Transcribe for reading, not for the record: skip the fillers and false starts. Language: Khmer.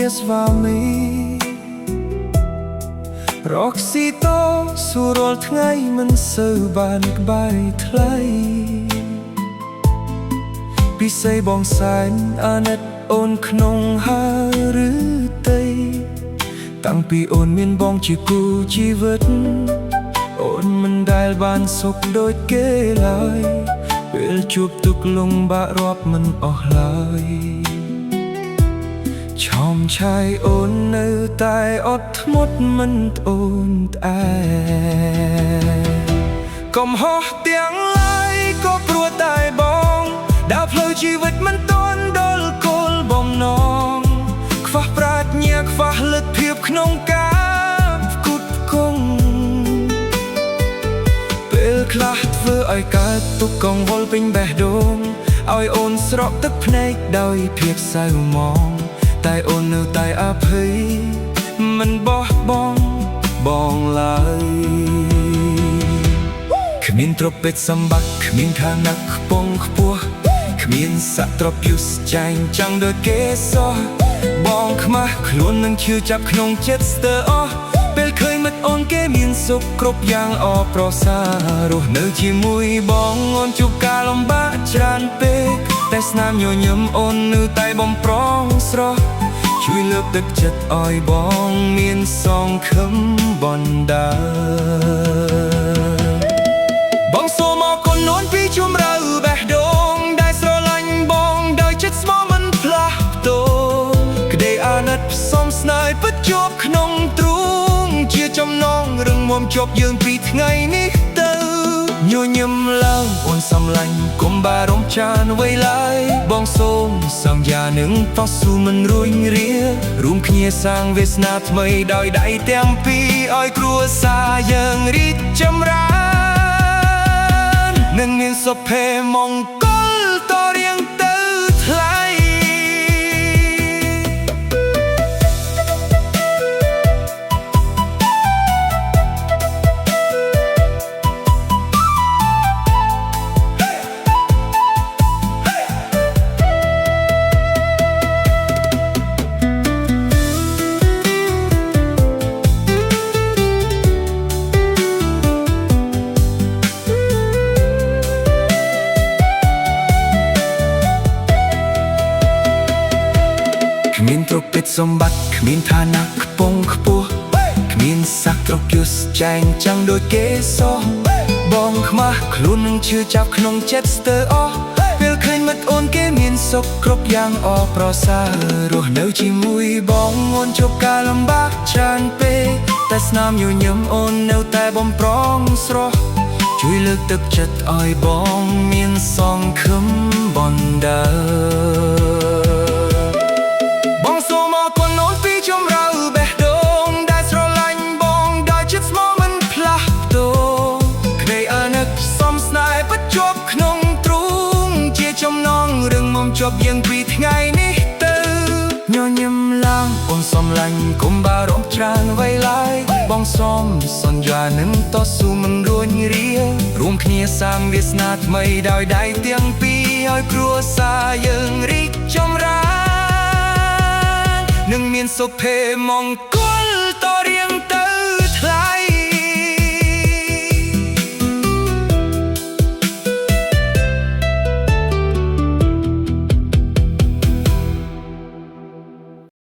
ជាស្វាមីរកស៊ីតសួររាល់ថ្ងៃមិនសូវបានក្បែរថ្លៃពិសេសបងសែនអាណិតអូនក្នុងហើយឬតីតាំងពីអូនមានបងជាគូជីវិតអូនមិនដែលបានសុខដូចគេឡើយពេលជួបទុក្ខលំបាករាប់មិនអស់ឡើយឆោមឆាយអូននៅតែអត់ធ្មត់មិនត្អូនត្អែកំហុសទាំងឡាយក៏ព្រោះតែបងដើរផ្លូវជីវិតមិនទាន់ដល់គោលបំណងខ្វះប្រាជ្ញាខ្វះលទ្ធភាពក្នុងការផ្គត់ផ្គង់ពេលខ្លះធ្វើឲ្យកើតទុក្ខកង្វល់ពេញបេះដូងឲ្យអូនស្រក់ទឹកភ្នែកដោយភាពសៅហ្មងតែអូននៅតែអភ័យមិនបោះបង់បងឡើយគ្មានទ្រព្យពេជ្រសម្បត្តិគ្មានឋានៈខ្ពង់ខ្ពស់គ្មានសក្តិភាពចែងចាំងដូចគេសោះបងខ្មាស់ខ្លួននឹងឈឺចាប់ក្នុងចិត្តស្ទើរអស់ពេលឃើញមិត្តអូនគេមានសុខគ្រប់យ៉ាងអបប្រសាររស់នៅជាមួយបងអូនជួបការលំបាកច្រើនពេកតែស្នាមញញឹមអូននៅតែបំប្រងស្រស់ជួយលើកទឹកចិត្តឲ្យបងមានសង្ឃឹមបណ្ដាបងសូមអរគុណអូនពីជម្រៅបេះដូងដែលស្រឡាញ់បងដោយចិត្តស្មោះមិនផ្លាស់ប្ដូរក្តីអាណិតផ្សំស្នេហ៍ពិតជាប់ក្នុងទ្រូងជាចំណងរឹងមាំជាប់យើងពីថ្ងៃនេះទៅញញឹមឡើងអូនសំឡាញ់កុំបារម្ភចានអ្វីឡើយបងសូមសន្យានឹងតស៊ូមិនរួញរារួមគ្នាសាងវាសនាថ្មីដោយដៃទាំងពីរឲ្យគ្រួសារយើងរីកចម្រើននឹងមានសុភមង្គលតរៀងទៅថ្លៃគ្មានទ្រព្យពេជ្រសម្បត្តិគ្មានឋានៈខ្ពង់ខ្ពស់គ្មានសក្តិភាពចែងចាំងដូចគេសោះបងខ្មាស់ខ្លួននឹងឈឺចាប់ក្នុងចិត្តស្ទើរអស់ពេលឃើញមិត្តអូនគេមានសុខគ្រប់យ៉ាងអបប្រសើររស់នៅជាមួយបងអូនជួបការលំបាកច្រើនពេកតែស្នាមញញឹមអូននៅតែបំប្រងស្រស់ជួយលើកទឹកចិត្តឲ្យបងមានសង្ឃឹមបណ្ដាជាប់យើងពីថ្ងៃនេះទៅញញឹមឡើងអូនសំឡាញ់កុំបារម្ភច្រើនអ្វីឡើយបងសូមសន្យានឹងតស៊ូមិនរួញរារួមគ្នាសាងវាសនាថ្មីដោយដៃទាំងពីរឲ្យគ្រួសារយើងរីកចម្រើននឹងមានសុភមង្គល